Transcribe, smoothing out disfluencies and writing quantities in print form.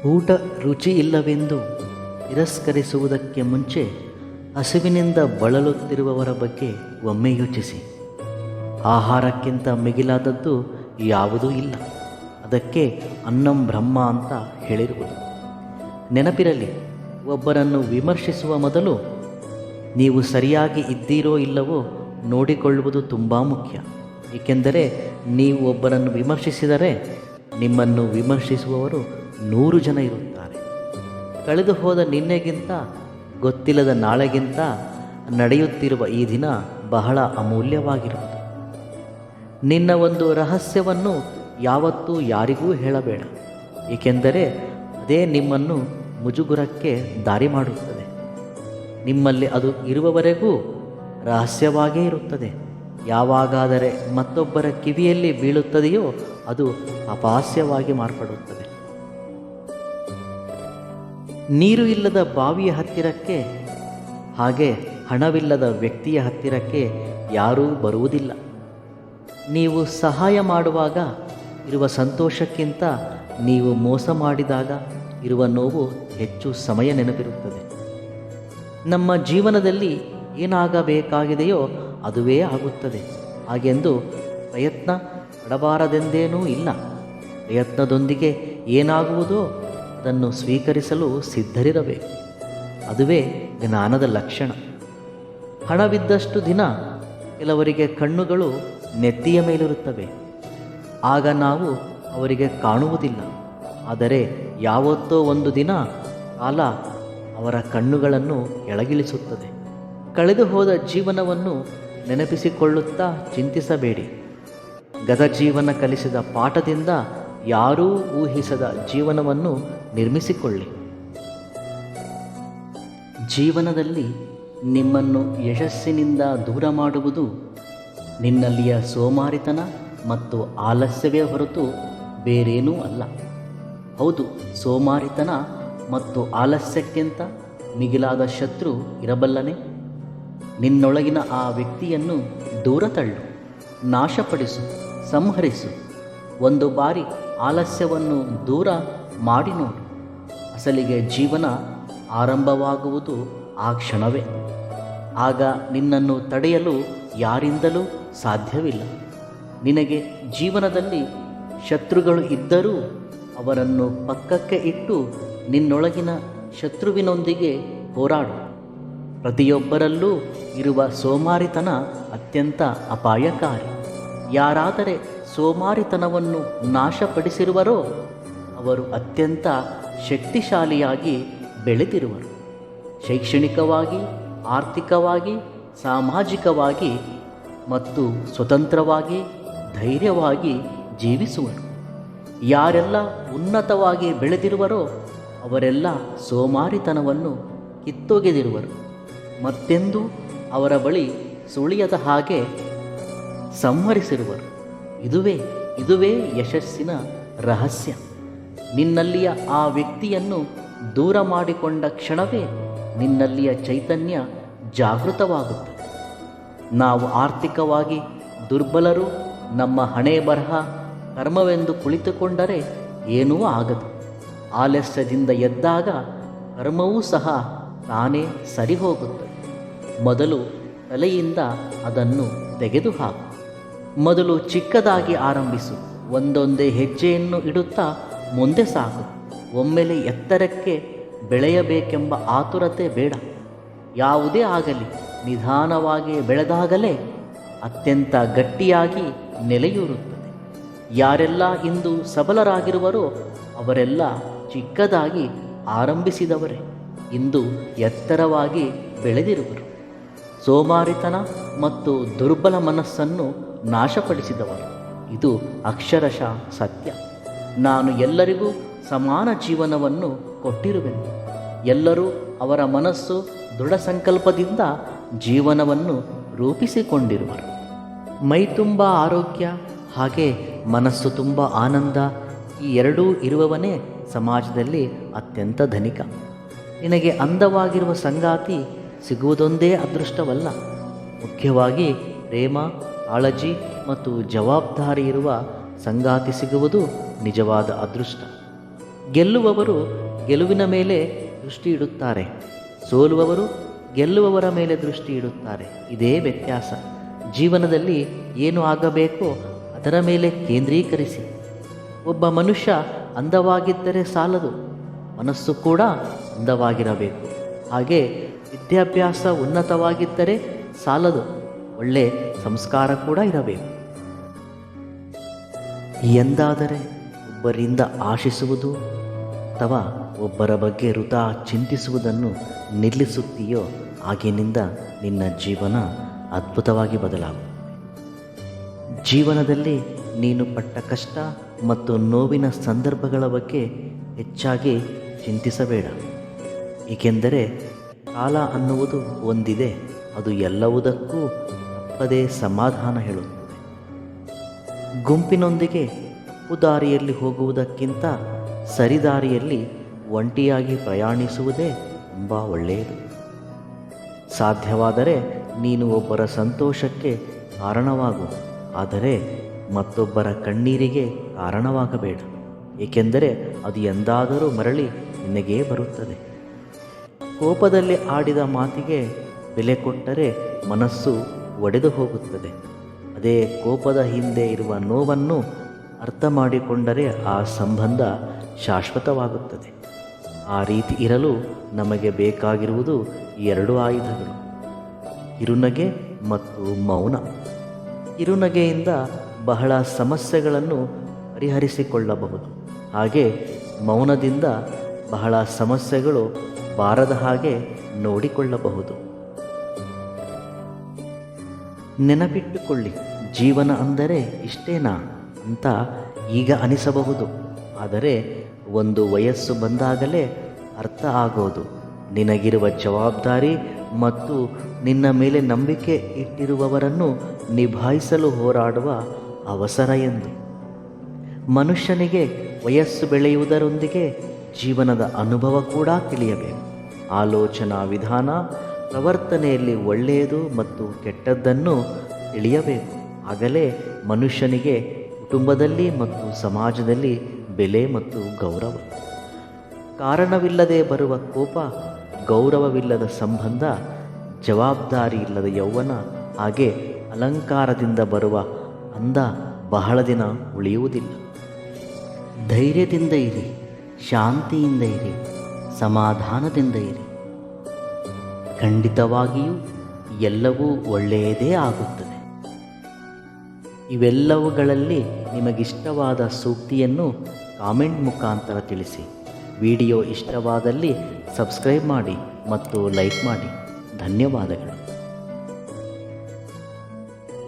ಊಟ ರುಚಿ ಇಲ್ಲವೆಂದು ತಿರಸ್ಕರಿಸುವುದಕ್ಕೆ ಮುಂಚೆ ಹಸಿವಿನಿಂದ ಬಳಲುತ್ತಿರುವವರ ಬಗ್ಗೆ ಒಮ್ಮೆ ಯೋಚಿಸಿ. ಆಹಾರಕ್ಕಿಂತ ಮಿಗಿಲಾದದ್ದು ಯಾವುದೂ ಇಲ್ಲ. ಅದಕ್ಕೆ ಅನ್ನಂ ಬ್ರಹ್ಮ ಅಂತ ಹೇಳಿರುವುದು. ನೆನಪಿರಲಿ, ಒಬ್ಬರನ್ನು ವಿಮರ್ಶಿಸುವ ಮೊದಲು ನೀವು ಸರಿಯಾಗಿ ಇದ್ದೀರೋ ಇಲ್ಲವೋ ನೋಡಿಕೊಳ್ಳುವುದು ತುಂಬ ಮುಖ್ಯ. ಏಕೆಂದರೆ ನೀವು ಒಬ್ಬರನ್ನು ವಿಮರ್ಶಿಸಿದರೆ ನಿಮ್ಮನ್ನು ವಿಮರ್ಶಿಸುವವರು 100 ಜನ ಇರುತ್ತಾರೆ. ಕಳೆದು ಹೋದ ನಿನ್ನೆಗಿಂತ, ಗೊತ್ತಿಲ್ಲದ ನಾಳೆಗಿಂತ ನಡೆಯುತ್ತಿರುವ ಈ ದಿನ ಬಹಳ ಅಮೂಲ್ಯವಾಗಿರುವುದು. ನಿನ್ನ ಒಂದು ರಹಸ್ಯವನ್ನು ಯಾವತ್ತೂ ಯಾರಿಗೂ ಹೇಳಬೇಡ, ಏಕೆಂದರೆ ಅದೇ ನಿಮ್ಮನ್ನು ಮುಜುಗುರಕ್ಕೆ ದಾರಿ ಮಾಡುತ್ತದೆ. ನಿಮ್ಮಲ್ಲಿ ಅದು ಇರುವವರೆಗೂ ರಹಸ್ಯವಾಗೇ ಇರುತ್ತದೆ. ಯಾವಾಗಾದರೆ ಮತ್ತೊಬ್ಬರ ಕಿವಿಯಲ್ಲಿ ಬೀಳುತ್ತದೆಯೋ ಅದು ಅಪಹಾಸ್ಯವಾಗಿ ಮಾರ್ಪಡುತ್ತದೆ. ನೀರು ಇಲ್ಲದ ಬಾವಿಯ ಹತ್ತಿರಕ್ಕೆ, ಹಾಗೆ ಹಣವಿಲ್ಲದ ವ್ಯಕ್ತಿಯ ಹತ್ತಿರಕ್ಕೆ ಯಾರೂ ಬರುವುದಿಲ್ಲ. ನೀವು ಸಹಾಯ ಮಾಡುವಾಗ ಇರುವ ಸಂತೋಷಕ್ಕಿಂತ ನೀವು ಮೋಸ ಮಾಡಿದಾಗ ಇರುವ ನೋವು ಹೆಚ್ಚು ಸಮಯ ನೆನಪಿರುತ್ತದೆ. ನಮ್ಮ ಜೀವನದಲ್ಲಿ ಏನಾಗಬೇಕಾಗಿದೆಯೋ ಅದುವೇ ಆಗುತ್ತದೆ. ಹಾಗೆಂದು ಪ್ರಯತ್ನ ಪಡಬಾರದೆಂದೇನೂ ಇಲ್ಲ. ಪ್ರಯತ್ನದೊಂದಿಗೆ ಏನಾಗುವುದೋ ಅದನ್ನು ಸ್ವೀಕರಿಸಲು ಸಿದ್ಧರಿರಬೇಕು. ಅದುವೇ ಜ್ಞಾನದ ಲಕ್ಷಣ. ಹಣವಿದ್ದಷ್ಟು ದಿನ ಕೆಲವರಿಗೆ ಕಣ್ಣುಗಳು ನೆತ್ತಿಯ ಮೇಲಿರುತ್ತವೆ. ಆಗ ನಾವು ಅವರಿಗೆ ಕಾಣುವುದಿಲ್ಲ. ಆದರೆ ಯಾವತ್ತೋ ಒಂದು ದಿನ ಕಾಲ ಅವರ ಕಣ್ಣುಗಳನ್ನು ಕೆಳಗಿಳಿಸುತ್ತದೆ. ಕಳೆದು ಹೋದ ಜೀವನವನ್ನು ನೆನಪಿಸಿಕೊಳ್ಳುತ್ತಾ ಚಿಂತಿಸಬೇಡಿ. ಗತ ಜೀವನ ಕಲಿಸಿದ ಪಾಠದಿಂದ ಯಾರೂ ಊಹಿಸದ ಜೀವನವನ್ನು ನಿರ್ಮಿಸಿಕೊಳ್ಳಿ. ಜೀವನದಲ್ಲಿ ನಿಮ್ಮನ್ನು ಯಶಸ್ಸಿನಿಂದ ದೂರ ಮಾಡುವುದು ನಿನ್ನಲ್ಲಿಯ ಸೋಮಾರಿತನ ಮತ್ತು ಆಲಸ್ಯವೇ ಹೊರತು ಬೇರೇನೂ ಅಲ್ಲ. ಹೌದು, ಸೋಮಾರಿತನ ಮತ್ತು ಆಲಸ್ಯಕ್ಕಿಂತ ಮಿಗಿಲಾದ ಶತ್ರು ಇರಬಲ್ಲನೆ? ನಿನ್ನೊಳಗಿನ ಆ ವ್ಯಕ್ತಿಯನ್ನು ದೂರ ತಳ್ಳು, ನಾಶಪಡಿಸು, ಸಂಹರಿಸು. ಒಂದು ಬಾರಿ ಆಲಸ್ಯವನ್ನು ದೂರ ಮಾಡಿ ನೋಡು. ಅಸಲಿಗೆ ಜೀವನ ಆರಂಭವಾಗುವುದು ಆ ಕ್ಷಣವೇ. ಆಗ ನಿನ್ನನ್ನು ತಡೆಯಲು ಯಾರಿಂದಲೂ ಸಾಧ್ಯವಿಲ್ಲ. ನಿನಗೆ ಜೀವನದಲ್ಲಿ ಶತ್ರುಗಳು ಇದ್ದರೂ ಅವರನ್ನು ಪಕ್ಕಕ್ಕೆ ಇಟ್ಟು ನಿನ್ನೊಳಗಿನ ಶತ್ರುವಿನೊಂದಿಗೆ ಹೋರಾಡು. ಪ್ರತಿಯೊಬ್ಬರಲ್ಲೂ ಇರುವ ಸೋಮಾರಿತನ ಅತ್ಯಂತ ಅಪಾಯಕಾರಿ. ಯಾರಾದರೆ ಸೋಮಾರಿತನವನ್ನು ನಾಶಪಡಿಸಿರುವರೋ ಅವರು ಅತ್ಯಂತ ಶಕ್ತಿಶಾಲಿಯಾಗಿ ಬೆಳೆದಿರುವರು. ಶೈಕ್ಷಣಿಕವಾಗಿ, ಆರ್ಥಿಕವಾಗಿ, ಸಾಮಾಜಿಕವಾಗಿ ಮತ್ತು ಸ್ವತಂತ್ರವಾಗಿ, ಧೈರ್ಯವಾಗಿ ಜೀವಿಸುವರು. ಯಾರೆಲ್ಲ ಉನ್ನತವಾಗಿ ಬೆಳೆದಿರುವರೋ ಅವರೆಲ್ಲ ಸೋಮಾರಿತನವನ್ನು ಕಿತ್ತೊಗೆದಿರುವರು. ಮತ್ತೆಂದೂ ಅವರ ಬಳಿ ಸುಳಿಯದ ಹಾಗೆ ಸಂಹರಿಸಿರುವರು. ಇದುವೇ ಯಶಸ್ಸಿನ ರಹಸ್ಯ. ನಿನ್ನಲ್ಲಿಯ ಆ ವ್ಯಕ್ತಿಯನ್ನು ದೂರ ಮಾಡಿಕೊಂಡ ಕ್ಷಣವೇ ನಿನ್ನಲ್ಲಿಯ ಚೈತನ್ಯ ಜಾಗೃತವಾಗುತ್ತದೆ. ನಾವು ಆರ್ಥಿಕವಾಗಿ ದುರ್ಬಲರು, ನಮ್ಮ ಹಣೆ ಬರಹ ಕರ್ಮವೆಂದು ಕುಳಿತುಕೊಂಡರೆ ಏನೂ ಆಗದು. ಆಲಸ್ಯದಿಂದ ಎದ್ದಾಗ ಕರ್ಮವೂ ಸಹ ತಾನೇ ಸರಿ ಹೋಗುತ್ತದೆ. ಮೊದಲು ತಲೆಯಿಂದ ಅದನ್ನು ತೆಗೆದುಹಾಕು. ಮೊದಲು ಚಿಕ್ಕದಾಗಿ ಆರಂಭಿಸು. ಒಂದೊಂದೇ ಹೆಜ್ಜೆಯನ್ನು ಇಡುತ್ತಾ ಮುಂದೆ ಸಾಗು. ಒಮ್ಮೆಲೆ ಎತ್ತರಕ್ಕೆ ಬೆಳೆಯಬೇಕೆಂಬ ಆತುರತೆ ಬೇಡ. ಯಾವುದೇ ಆಗಲಿ ನಿಧಾನವಾಗಿ ಬೆಳೆದಾಗಲೇ ಅತ್ಯಂತ ಗಟ್ಟಿಯಾಗಿ ನೆಲೆಯೂರುತ್ತದೆ. ಯಾರೆಲ್ಲ ಇಂದು ಸಬಲರಾಗಿರುವರೋ ಅವರೆಲ್ಲ ಚಿಕ್ಕದಾಗಿ ಆರಂಭಿಸಿದವರೇ ಇಂದು ಎತ್ತರವಾಗಿ ಬೆಳೆದಿರುವರು. ಸೋಮಾರಿತನ ಮತ್ತು ದುರ್ಬಲ ಮನಸ್ಸನ್ನು ನಾಶಪಡಿಸಿದವರು. ಇದು ಅಕ್ಷರಶಃ ಸತ್ಯ. ನಾನು ಎಲ್ಲರಿಗೂ ಸಮಾನ ಜೀವನವನ್ನು ಕೊಟ್ಟಿರುವೆನು. ಎಲ್ಲರೂ ಅವರ ಮನಸ್ಸು ದೃಢ ಸಂಕಲ್ಪದಿಂದ ಜೀವನವನ್ನು ರೂಪಿಸಿಕೊಂಡಿರುವರು. ಮೈ ತುಂಬ ಆರೋಗ್ಯ, ಹಾಗೆ ಮನಸ್ಸು ತುಂಬ ಆನಂದ, ಈ ಎರಡೂ ಇರುವವನೇ ಸಮಾಜದಲ್ಲಿ ಅತ್ಯಂತ ಧನಿಕ. ನಿನಗೆ ಅಂದವಾಗಿರುವ ಸಂಗಾತಿ ಸಿಗುವುದೊಂದೇ ಅದೃಷ್ಟವಲ್ಲ. ಮುಖ್ಯವಾಗಿ ಪ್ರೇಮ, ಕಾಳಜಿ ಮತ್ತು ಜವಾಬ್ದಾರಿ ಇರುವ ಸಂಗಾತಿ ಸಿಗುವುದು ನಿಜವಾದ ಅದೃಷ್ಟ. ಗೆಲ್ಲುವವರು ಗೆಲುವಿನ ಮೇಲೆ ದೃಷ್ಟಿ ಇಡುತ್ತಾರೆ, ಸೋಲುವವರು ಗೆಲ್ಲುವವರ ಮೇಲೆ ದೃಷ್ಟಿ ಇಡುತ್ತಾರೆ. ಇದೇ ವ್ಯತ್ಯಾಸ. ಜೀವನದಲ್ಲಿ ಏನು ಆಗಬೇಕೋ ಅದರ ಮೇಲೆ ಕೇಂದ್ರೀಕರಿಸಿ. ಒಬ್ಬ ಮನುಷ್ಯ ಅಂದವಾಗಿದ್ದರೆ ಸಾಲದು, ಮನಸ್ಸು ಕೂಡ ಅಂದವಾಗಿರಬೇಕು. ಹಾಗೆ ವಿದ್ಯಾಭ್ಯಾಸ ಉನ್ನತವಾಗಿದ್ದರೆ ಸಾಲದು, ಒಳ್ಳೆ ಸಂಸ್ಕಾರ ಕೂಡ ಇರಬೇಕು. ಎಂದಾದರೆ ಒಬ್ಬರಿಂದ ಆಶಿಸುವುದು ಅಥವಾ ಒಬ್ಬರ ಬಗ್ಗೆ ವೃಥಾ ಚಿಂತಿಸುವುದನ್ನು ನಿಲ್ಲಿಸುತ್ತೀಯೋ ಆಗಿನಿಂದ ನಿನ್ನ ಜೀವನ ಅದ್ಭುತವಾಗಿ ಬದಲಾಗುತ್ತದೆ. ಜೀವನದಲ್ಲಿ ನೀನು ಪಟ್ಟ ಕಷ್ಟ ಮತ್ತು ನೋವಿನ ಸಂದರ್ಭಗಳ ಬಗ್ಗೆ ಹೆಚ್ಚಾಗಿ ಚಿಂತಿಸಬೇಡ. ಏಕೆಂದರೆ ಕಾಲ ಅನ್ನುವುದು ಒಂದಿದೆ, ಅದು ಎಲ್ಲವುದಕ್ಕೂ ತಪ್ಪದೇ ಸಮಾಧಾನ ಹೇಳುತ್ತದೆ. ಗುಂಪಿನೊಂದಿಗೆ ತಪ್ಪು ದಾರಿಯಲ್ಲಿ ಹೋಗುವುದಕ್ಕಿಂತ ಸರಿದಾರಿಯಲ್ಲಿ ಒಂಟಿಯಾಗಿ ಪ್ರಯಾಣಿಸುವುದೇ ತುಂಬ ಒಳ್ಳೆಯದು. ಸಾಧ್ಯವಾದರೆ ನೀನು ಒಬ್ಬರ ಸಂತೋಷಕ್ಕೆ ಕಾರಣವಾಗು, ಆದರೆ ಮತ್ತೊಬ್ಬರ ಕಣ್ಣೀರಿಗೆ ಕಾರಣವಾಗಬೇಡ. ಏಕೆಂದರೆ ಅದು ಎಂದಾದರೂ ಮರಳಿ ನಿನಗೇ ಬರುತ್ತದೆ. ಕೋಪದಲ್ಲಿ ಆಡಿದ ಮಾತಿಗೆ ಬೆಲೆ ಕೊಟ್ಟರೆ ಮನಸ್ಸು ಒಡೆದು ಹೋಗುತ್ತದೆ. ಅದೇ ಕೋಪದ ಹಿಂದೆ ಇರುವ ನೋವನ್ನು ಅರ್ಥ ಮಾಡಿಕೊಂಡರೆ ಆ ಸಂಬಂಧ ಶಾಶ್ವತವಾಗುತ್ತದೆ. ಆ ರೀತಿ ಇರಲು ನಮಗೆ ಬೇಕಾಗಿರುವುದು ಎರಡು ಆಯುಧಗಳು: ಕಿರುನಗೆ ಮತ್ತು ಮೌನ. ಕಿರುನಗೆಯಿಂದ ಬಹಳ ಸಮಸ್ಯೆಗಳನ್ನು ಪರಿಹರಿಸಿಕೊಳ್ಳಬಹುದು, ಹಾಗೆ ಮೌನದಿಂದ ಬಹಳ ಸಮಸ್ಯೆಗಳು ಬಾರದ ಹಾಗೆ ನೋಡಿಕೊಳ್ಳಬಹುದು. ನೆನಪಿಟ್ಟುಕೊಳ್ಳಿ, ಜೀವನ ಅಂದರೆ ಇಷ್ಟೇನಾ ಅಂತ ಈಗ ಅನಿಸಬಹುದು, ಆದರೆ ಒಂದು ವಯಸ್ಸು ಬಂದಾಗಲೇ ಅರ್ಥ ಆಗೋದು ನಿನಗಿರುವ ಜವಾಬ್ದಾರಿ ಮತ್ತು ನಿನ್ನ ಮೇಲೆ ನಂಬಿಕೆ ಇಟ್ಟಿರುವವರನ್ನು ನಿಭಾಯಿಸಲು ಹೋರಾಡುವ ಅವಸರ ಎಂದು. ಮನುಷ್ಯನಿಗೆ ವಯಸ್ಸು ಬೆಳೆಯುವುದರೊಂದಿಗೆ ಜೀವನದ ಅನುಭವ ಕೂಡ ತಿಳಿಯಬೇಕು. ಆಲೋಚನಾ ವಿಧಾನ, ಪ್ರವರ್ತನೆಯಲ್ಲಿ ಒಳ್ಳೆಯದು ಮತ್ತು ಕೆಟ್ಟದ್ದನ್ನು ತಿಳಿಯಬೇಕು. ಆಗಲೇ ಮನುಷ್ಯನಿಗೆ ಕುಟುಂಬದಲ್ಲಿ ಮತ್ತು ಸಮಾಜದಲ್ಲಿ ಬೆಲೆ ಮತ್ತು ಗೌರವ. ಕಾರಣವಿಲ್ಲದೆ ಬರುವ ಕೋಪ, ಗೌರವವಿಲ್ಲದ ಸಂಬಂಧ, ಜವಾಬ್ದಾರಿ ಇಲ್ಲದ ಯೌವನ, ಹಾಗೆ ಅಲಂಕಾರದಿಂದ ಬರುವ ಅಂದ ಬಹಳ ದಿನ ಉಳಿಯುವುದಿಲ್ಲ. ಧೈರ್ಯದಿಂದ ಇರಿ, ಶಾಂತಿಯಿಂದ ಇರಿ, ಸಮಾಧಾನದಿಂದ ಇರಿ. ಖಂಡಿತವಾಗಿಯೂ ಎಲ್ಲವೂ ಒಳ್ಳೆಯದೇ ಆಗುತ್ತದೆ. ಇವೆಲ್ಲವುಗಳಲ್ಲಿ ನಿಮಗಿಷ್ಟವಾದ ಸೂಕ್ತಿಯನ್ನು ಕಾಮೆಂಟ್ ಮುಖಾಂತರ ತಿಳಿಸಿ. ವಿಡಿಯೋ ಇಷ್ಟವಾದಲ್ಲಿ ಸಬ್ಸ್ಕ್ರೈಬ್ ಮಾಡಿ ಮತ್ತು ಲೈಕ್ ಮಾಡಿ. ಧನ್ಯವಾದಗಳು.